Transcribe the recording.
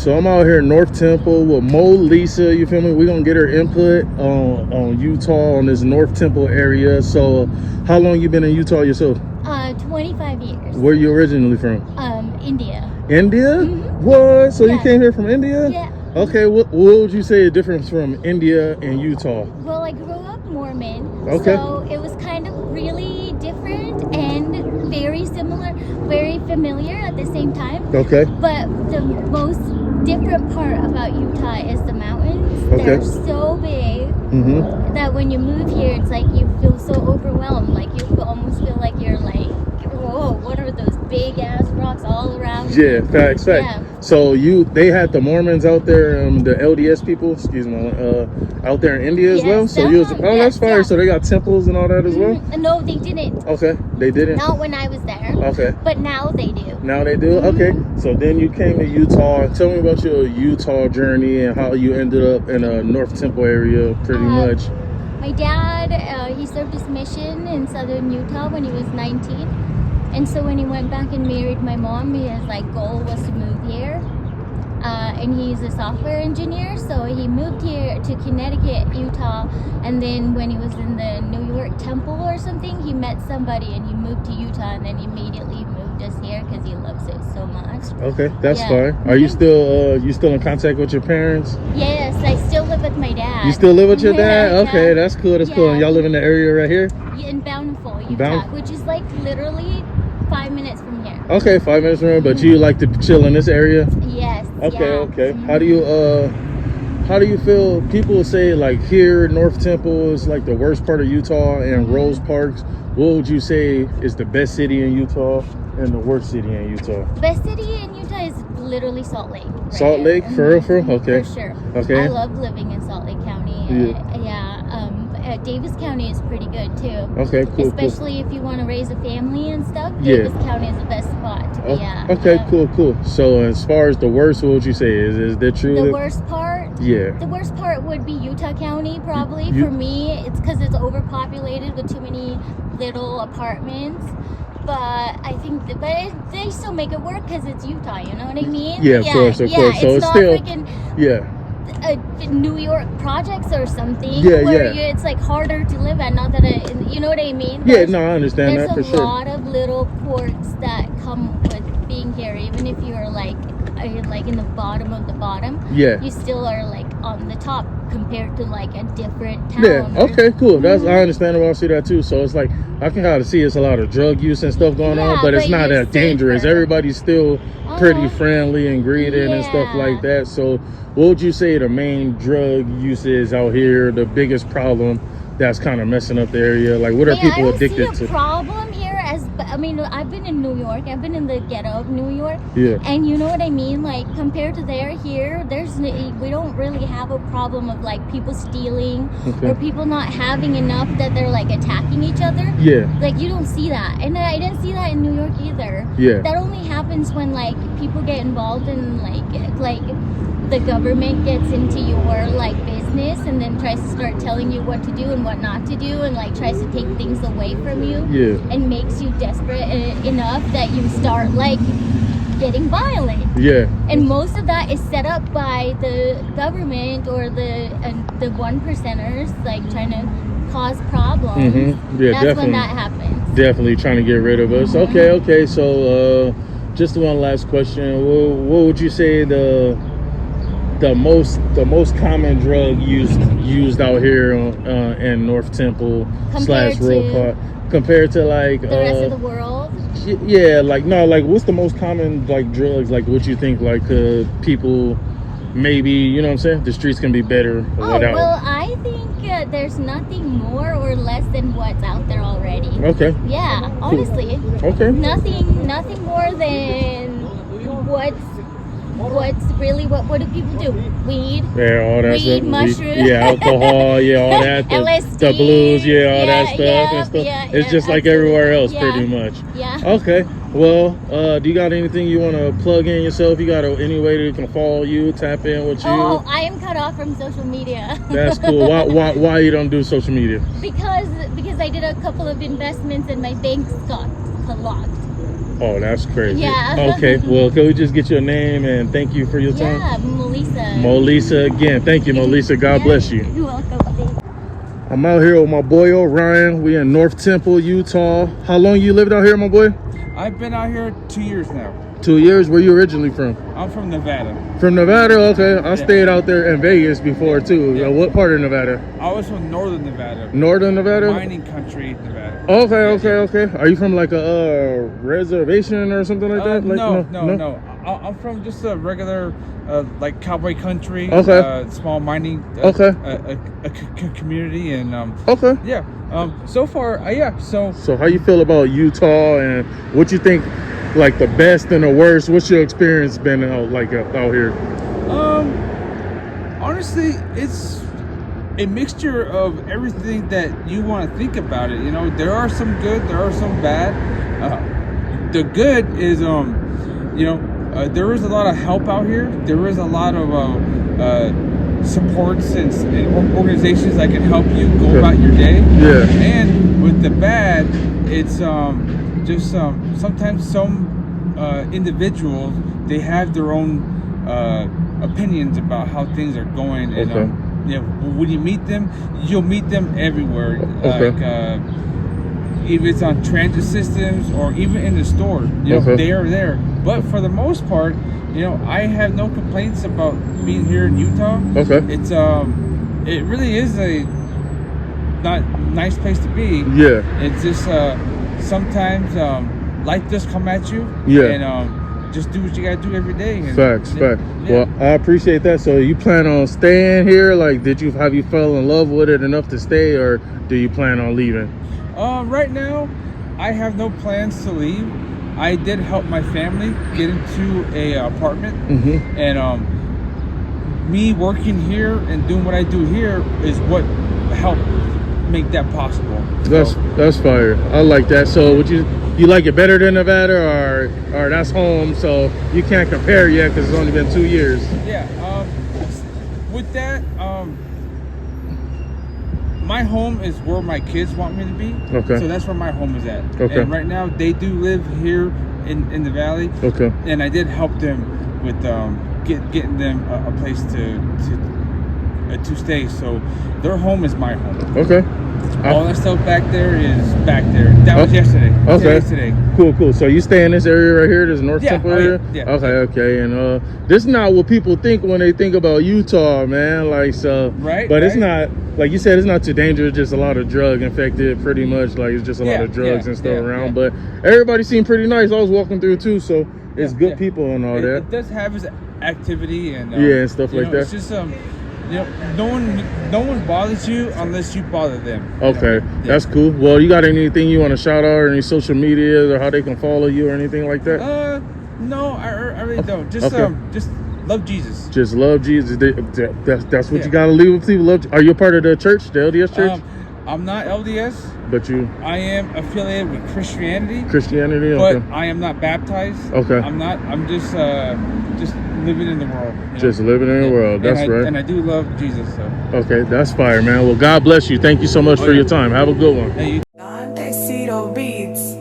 So I'm out here in North Temple with Mo Lisa, you feel me? We're gonna get her input on Utah, on this North Temple area. So how long you been in Utah yourself? 25 years. Where you originally from? India. India? Mm-hmm. What? So Yeah. you came here from India? Yeah. Okay, what would you say the difference from India and Utah? Well, I grew up Mormon, Okay. so it was kind of really different and very similar, very familiar at the same time. Okay. But the most different part about Utah is the mountains. Okay. They're so big Mm-hmm. that when you move here, it's like you feel so overwhelmed. Like you almost feel like you're like, whoa, what are those big ass rocks all around? Yeah, facts. Yeah. So they had the Mormons out there, the LDS people, excuse me, out there in India as Yes, well. So you was, yes, that's fire. yeah. So they got temples and all that as well. No, they didn't. Okay, they didn't. Not when I was there. Okay, But now they do. now they do. Okay, so then you came to Utah. Tell me about your Utah journey and how you ended up in a North Temple area, pretty much. My dad, he served his mission in southern Utah when he was 19. And so when he went back and married my mom, his goal was to move here. And he's a software engineer, so he moved here to Connecticut, Utah, and then when he was in the New York Temple or something, he met somebody and he moved to Utah, and then immediately moved us here because he loves it so much. Okay, that's Yeah. fine. Are you still in contact with your parents? Yes, I still live with my dad. You still live with your dad? Yeah. Okay, that's cool. That's cool. And y'all live in the area right here? In Bountiful, Utah, which is literally 5 minutes from here. Okay, 5 minutes from here, but you like to chill in this area? Yes. Okay, yeah. okay. How do you feel? People say here North Temple is the worst part of Utah and Rose Parks. What would you say is the best city in Utah and the worst city in Utah? Best city in Utah is literally Salt Lake. Right Salt there. Lake, for real? Okay. For sure. Okay. I love living in Salt Lake County. Davis County is pretty good too. Okay, cool. Especially if you want to raise a family and stuff. Yeah. Davis County is the best spot to be at. Okay, cool. So as far as the worst, what would you say? Is that true? The worst part? Yeah. The worst part would be Utah County, probably. For me, it's because it's overpopulated with too many little apartments. But I think, they still make it work because it's Utah. You know what I mean? Yeah, of course. So it's not still, freaking New York projects or something. Where it's harder to live at. Not that you know what I mean? I understand that for sure. There's a lot of little quirks that come with being here, even if you're in the bottom of the bottom. Yeah. You still are on the top compared to a different town. Yeah. Okay. Cool. I understand. I see that too. So it's I can kind of see it's a lot of drug use and stuff going on, but it's not that dangerous. Everybody's still pretty friendly and greeted and stuff like that. So what would you say the main drug use is out here? The biggest problem that's kind of messing up the area? What are people addicted to? The problem here I've been in New York. I've been in the ghetto of New York. Yeah. And you know what I mean? Compared to here, we don't really have a problem of people stealing or people not having enough that they're attacking each other. Yeah. You don't see that. And I didn't see that in New York either. Yeah. That only happens when people get involved in the government gets into your business and then tries to start telling you what to do and what not to do and tries to take things away from you. Yeah. And makes you desperate enough that you start getting violent. Yeah. And most of that is set up by the government or the one percenters trying to cause problems. Mm-hmm. Yeah, that's definitely. when that happens. Definitely trying to get rid of us. Okay. So just one last question. What would you say the most common drug used out here in North Temple / Royal Park compared to the rest of the world? Yeah, what's the most common drugs? What you think people maybe, you know what I'm saying? The streets can be better without. Well, I think there's nothing more or less than what's out there already. Okay. Yeah, honestly. Okay. Nothing more than what's really what do people do? Weed. Yeah, all that weed, stuff. mushrooms. Yeah, alcohol. Yeah, all that. LSD. The blues. Yeah, all that stuff yeah, and stuff. Yeah, it's just like everywhere else, yeah. pretty much. Yeah. Okay. Well, do you got anything you want to plug in yourself? You got any way they can follow you, tap in with you? Oh, I am cut off from social media. That's cool. Why you don't do social media? Because I did a couple of investments and my banks got locked. Oh, that's crazy. Yeah. Okay, well, can we just get your name and thank you for your time? Yeah, Melissa. Molisa again. Thank you, Molisa. God bless you. You're welcome. I'm out here with my boy Orion. We in North Temple, Utah. How long you lived out here, my boy? I've been out here 2 years now. 2 years. Where you originally from? I'm from Nevada. From Nevada. Okay, I stayed out there in Vegas before too. Yeah. What part of Nevada? I was from northern Nevada. Northern Nevada. Mining country, Nevada. Okay. Are you from like a reservation or something like that? Like, No. I'm from just a regular, like cowboy country. Okay. Small mining. Okay. Community and Okay. yeah. So far, yeah. So So how you feel about Utah and what you think, like the best and the worst? What's your experience been out here? honestly, it's a mixture of everything that you want to think about it. You know, there are some good, there are some bad. The good is, there is a lot of help out here. There is a lot of supports and organizations that can help you go about your day. Yeah. And with the bad, it's just sometimes some individuals, they have their own opinions about how things are going, and Okay. when you meet them, you'll meet them everywhere. Okay. Like if it's on transit systems or even in the store, Okay. they are there. But for the most part, I have no complaints about being here in Utah. Okay. It's it really is a nice place to be. Yeah. It's just sometimes life just come at you. Yeah. And just do what you gotta do every day. And, Facts. Yeah. Well, I appreciate that. So you plan on staying here? Like, have you fell in love with it enough to stay, or do you plan on leaving? Right now, I have no plans to leave. I did help my family get into a apartment, Mm-hmm. and me working here and doing what I do here is what helped make that possible. That's fire. I like that. So would you like it better than Nevada, or that's home, so you can't compare yet because it's only been 2 years? Yeah. With that, my home is where my kids want me to be. Okay. So that's where my home is at. Okay. And right now they do live here in the valley. Okay. And I did help them with getting them a place to stay. So their home is my home. Okay. All that stuff back there is back there. That was yesterday. Okay. Today's today. Cool. So you stay in this area right here, this North Temple area? Yeah. Okay. And this is not what people think when they think about Utah, man. Like, so. Right. But it's not, like you said, it's not too dangerous. Just a lot of drug infected, pretty much. Like, it's just a lot of drugs and stuff around. But everybody seemed pretty nice. I was walking through too, so it's good people and all that. It does have its activity and and stuff like that. It's just no one bothers you unless you bother them. Okay, that's cool. Well, you got anything you want to shout out, or any social media, or how they can follow you, or anything like that? No, I really don't. Just just love Jesus. Just love Jesus. That's what you gotta leave with people. Are you a part of the church, the LDS church? I'm not LDS. But I am affiliated with Christianity. Christianity, but okay. I am not baptized. Okay. I'm not. I'm just living in the world. Just living in the world. That's right. And I do love Jesus. So. Okay, that's fire, man. Well, God bless you. Thank you so much for your time. Have a good one. Hey, you Dexito Beats.